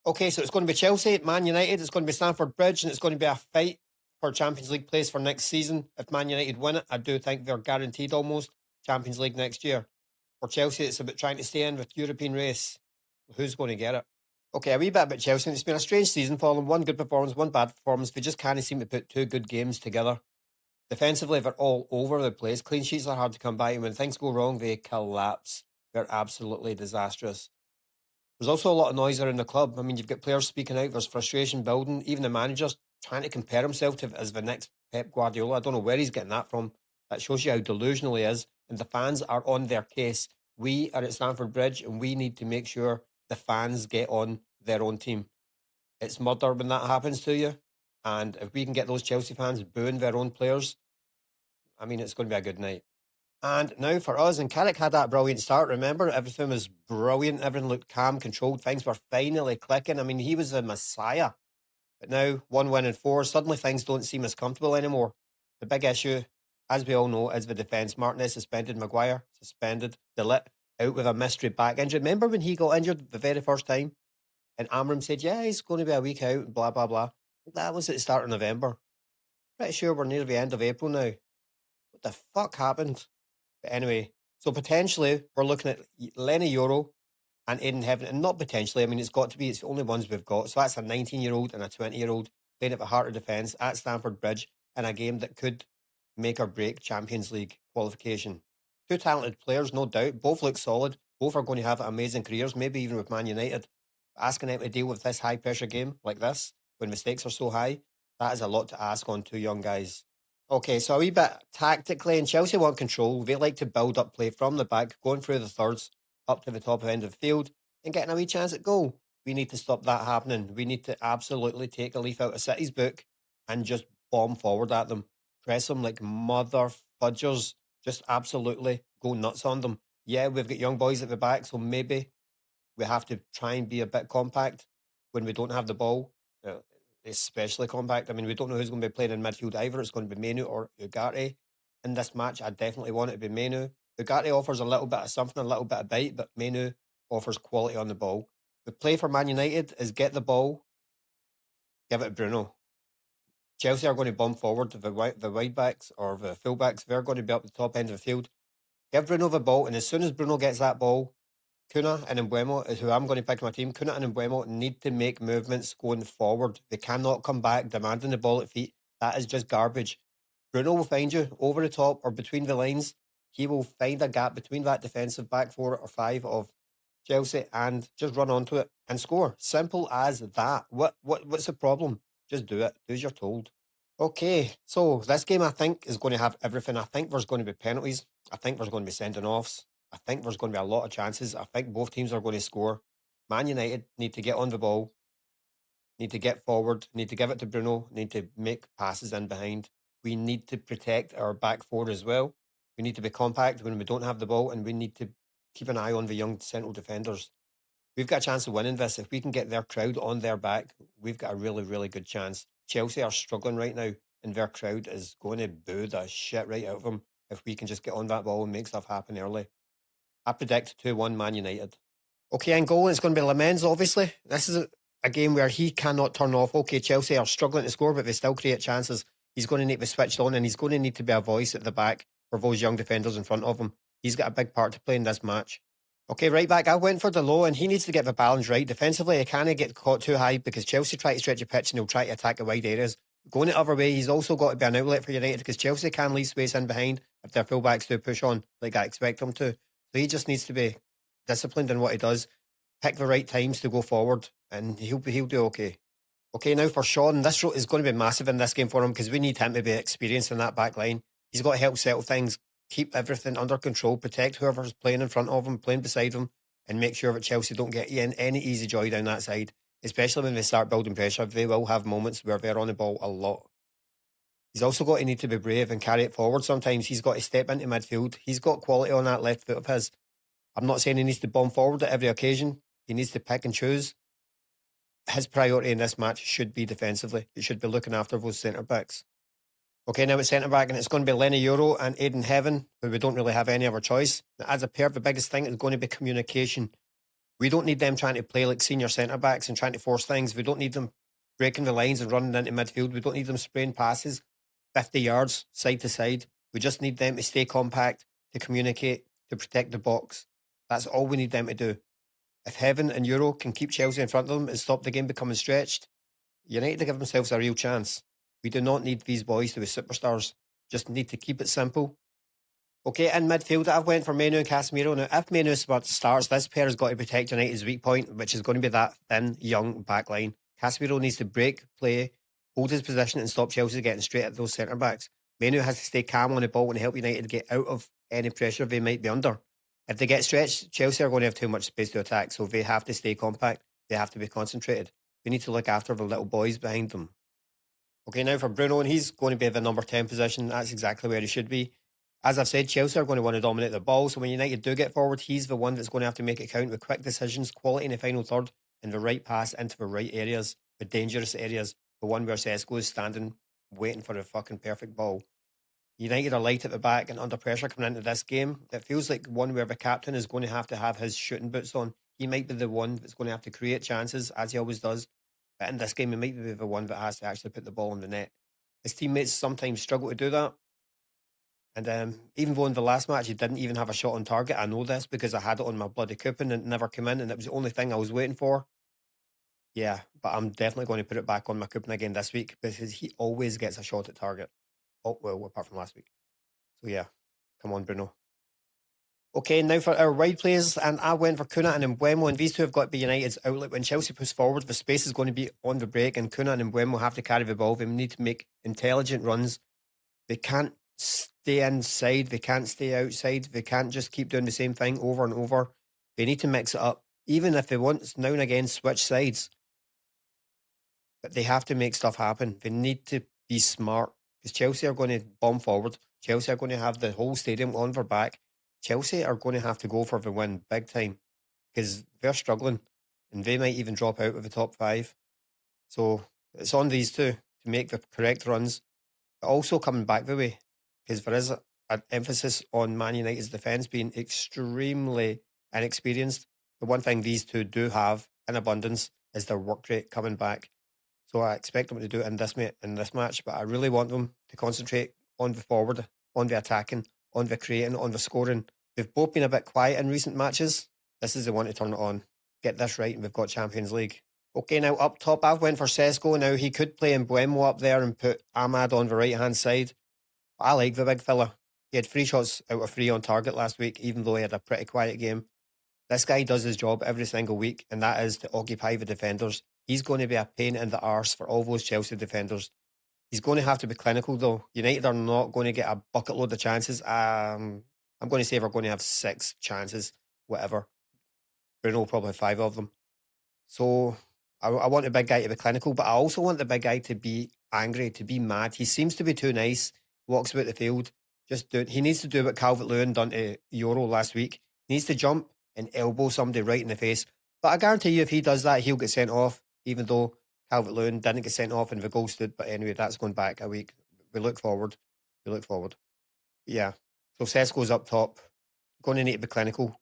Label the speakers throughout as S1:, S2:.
S1: Okay, so it's going to be Chelsea, Man United, it's going to be Stamford Bridge, and it's going to be a fight for Champions League place for next season. If Man United win it, I do think they're guaranteed almost Champions League next year. For Chelsea, it's about trying to stay in with European race. Who's going to get it? Okay, a wee bit about Chelsea. It's been a strange season for them. One good performance, one bad performance. They just can't seem to put two good games together. Defensively, they're all over the place. Clean sheets are hard to come by, and when things go wrong, they collapse. They're absolutely disastrous. There's also a lot of noise around the club. I mean, you've got players speaking out. There's frustration building. Even the manager's trying to compare himself to as the next Pep Guardiola. I don't know where he's getting that from. That shows you how delusional he is. And the fans are on their case. We are at Stamford Bridge, and we need to make sure the fans get on their own team. It's murder when that happens to you. And if we can get those Chelsea fans booing their own players, I mean, it's going to be a good night. And now for us, and Carrick had that brilliant start. Remember, everything was brilliant. Everything looked calm, controlled. Things were finally clicking. I mean, he was a messiah. But now, 1 win and 4, suddenly things don't seem as comfortable anymore. The big issue, as we all know, is the defence. Martinez suspended, Maguire suspended, De Ligt out with a mystery back injury. Remember when he got injured the very first time? And Amram said, yeah, he's going to be a week out, blah, blah, blah. That was at the start of November. Pretty sure we're near the end of April now. What the fuck happened? But anyway, so potentially we're looking at Lenny Euro and Aiden Heaven, and not potentially, I mean, it's got to be, it's the only ones we've got. So that's a 19-year-old and a 20-year-old playing at the heart of defence at Stamford Bridge in a game that could make or break Champions League qualification. Two talented players, no doubt. Both look solid. Both are going to have amazing careers, maybe even with Man United. Asking them to deal with this high-pressure game like this, when mistakes are so high, that is a lot to ask on two young guys. Okay, so a wee bit tactically, and Chelsea want control. They like to build up play from the back, going through the thirds, up to the top end of the field, and getting a wee chance at goal. We need to stop that happening. We need to absolutely take a leaf out of City's book and just bomb forward at them. Press them like mother fudgers. Just absolutely go nuts on them. Yeah, we've got young boys at the back, so maybe we have to try and be a bit compact when we don't have the ball, especially compact. I mean, we don't know who's going to be playing in midfield either. It's going to be Menu or Ugarte. In this match, I definitely want it to be Menu. Ugarte offers a little bit of something, a little bit of bite, but Menu offers quality on the ball. The play for Man United is get the ball, give it to Bruno. Chelsea are going to bomb forward to the wide backs or the full backs. They're going to be up the top end of the field. Give Bruno the ball, and as soon as Bruno gets that ball, Kuna and Mbeumo is who I'm going to pick my team. Kuna and Mbeumo need to make movements going forward. They cannot come back demanding the ball at feet. That is just garbage. Bruno will find you over the top or between the lines. He will find a gap between that defensive back 4 or 5 of Chelsea and just run onto it and score. Simple as that. What's the problem? Just do it. Do as you're told. Okay, so this game I think is going to have everything. I think there's going to be penalties. I think there's going to be sending offs. I think there's going to be a lot of chances. I think both teams are going to score. Man United need to get on the ball, need to get forward, need to give it to Bruno, need to make passes in behind. We need to protect our back four as well. We need to be compact when we don't have the ball, and we need to keep an eye on the young central defenders. We've got a chance of winning this. If we can get their crowd on their back, we've got a really, really good chance. Chelsea are struggling right now, and their crowd is going to boo the shit right out of them if we can just get on that ball and make stuff happen early. I predict 2-1 Man United. Okay, in goal, it's going to be Lamens, obviously. This is a game where he cannot turn off. Okay, Chelsea are struggling to score, but they still create chances. He's going to need to be switched on, and he's going to need to be a voice at the back for those young defenders in front of him. He's got a big part to play in this match. Okay, right back, I went for Delo, and he needs to get the balance right. Defensively, he can't get caught too high because Chelsea try to stretch the pitch and he'll try to attack the wide areas. Going the other way, he's also got to be an outlet for United because Chelsea can leave space in behind if their fullbacks do push on like I expect them to. So he just needs to be disciplined in what he does, pick the right times to go forward, and he'll do okay. Okay, now for Sean, this is going to be massive in this game for him because we need him to be experienced in that back line. He's got to help settle things, keep everything under control, protect whoever's playing in front of him, playing beside him, and make sure that Chelsea don't get in any easy joy down that side, especially when they start building pressure. They will have moments where they're on the ball a lot. He's also got to need to be brave and carry it forward. Sometimes he's got to step into midfield. He's got quality on that left foot of his. I'm not saying he needs to bomb forward at every occasion. He needs to pick and choose. His priority in this match should be defensively. He should be looking after those centre-backs. Okay, now it's centre-back, and it's going to be Lenny Euro and Aiden Heaven, who we don't really have any other choice. As a pair, the biggest thing is going to be communication. We don't need them trying to play like senior centre-backs and trying to force things. We don't need them breaking the lines and running into midfield. We don't need them spraying passes 50 yards side to side. We just need them to stay compact, to communicate, to protect the box. That's all we need them to do. If Heaven and Euro can keep Chelsea in front of them and stop the game becoming stretched, United to give themselves a real chance. We do not need these boys to be superstars. Just need to keep it simple. Okay, in midfield, I've went for Menu and Casemiro. Now, if Menu starts, this pair has got to protect United's weak point, which is going to be that thin, young back line. Casemiro needs to break play, hold his position, and stop Chelsea getting straight at those centre-backs. Menu has to stay calm on the ball and help United get out of any pressure they might be under. If they get stretched, Chelsea are going to have too much space to attack, so they have to stay compact. They have to be concentrated. We need to look after the little boys behind them. Okay, now for Bruno, and he's going to be the number 10 position. That's exactly where he should be. As I've said, Chelsea are going to want to dominate the ball, so when United do get forward, he's the one that's going to have to make it count with quick decisions, quality in the final third, and the right pass into the right areas, the dangerous areas, the one where Sesko is standing, waiting for the fucking perfect ball. United are light at the back and under pressure coming into this game. It feels like one where the captain is going to have his shooting boots on. He might be the one that's going to have to create chances, as he always does. But in this game, he might be the one that has to actually put the ball in the net. His teammates sometimes struggle to do that. And even though in the last match he didn't even have a shot on target, I know this because I had it on my bloody coupon and it never came in, and it was the only thing I was waiting for. Yeah, but I'm definitely going to put it back on my coupon again this week because he always gets a shot at target. Oh, well, apart from last week. So yeah, come on, Bruno. Okay, now for our wide players, and I went for Kuna and Mbeumo, and these two have got to be United's outlet. When Chelsea push forward, the space is going to be on the break, and Kuna and Mbeumo have to carry the ball. They need to make intelligent runs. They can't stay inside. They can't stay outside. They can't just keep doing the same thing over and over. They need to mix it up. Even if they want now and again switch sides. But they have to make stuff happen. They need to be smart. Because Chelsea are going to bomb forward. Chelsea are going to have the whole stadium on their back. Chelsea are going to have to go for the win big time. Because they're struggling. And they might even drop out of the top 5. So it's on these two to make the correct runs. But also coming back the way. Because there is an emphasis on Man United's defence being extremely inexperienced. The one thing these two do have in abundance is their work rate coming back. So I expect them to do it in this match, but I really want them to concentrate on the forward, on the attacking, on the creating, on the scoring. They've both been a bit quiet in recent matches. This is the one to turn it on. Get this right and we've got Champions League. Okay, now up top, I've went for Sesko. Now he could play Mbeumo up there and put Ahmad on the right-hand side. I like the big fella. He had 3 shots out of 3 on target last week, even though he had a pretty quiet game. This guy does his job every single week, and that is to occupy the defenders. He's going to be a pain in the arse for all those Chelsea defenders. He's going to have to be clinical, though. United are not going to get a bucket load of chances. I'm going to say we're going to have 6 chances, whatever. Bruno will probably have 5 of them. So I want the big guy to be clinical, but I also want the big guy to be angry, to be mad. He seems to be too nice. Walks about the field. He needs to do what Calvert-Lewin done to Euro last week. He needs to jump and elbow somebody right in the face. But I guarantee you if he does that, he'll get sent off, even though Calvert-Lewin didn't get sent off and the goal stood. But anyway, that's going back a week. We look forward. Yeah. So Sesko's up top. Going to need to be clinical.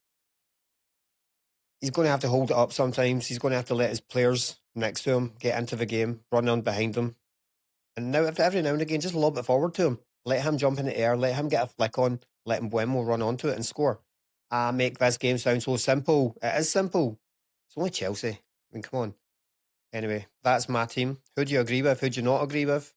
S1: He's going to have to hold it up sometimes. He's going to have to let his players next to him get into the game, run on behind him. And now, every now and again, just lob it forward to him. Let him jump in the air. Let him get a flick on. Let Mbeumo run onto it and score. Make this game sound so simple. It is simple. It's only Chelsea. I mean, come on. Anyway, that's my team. Who do you agree with? Who do you not agree with?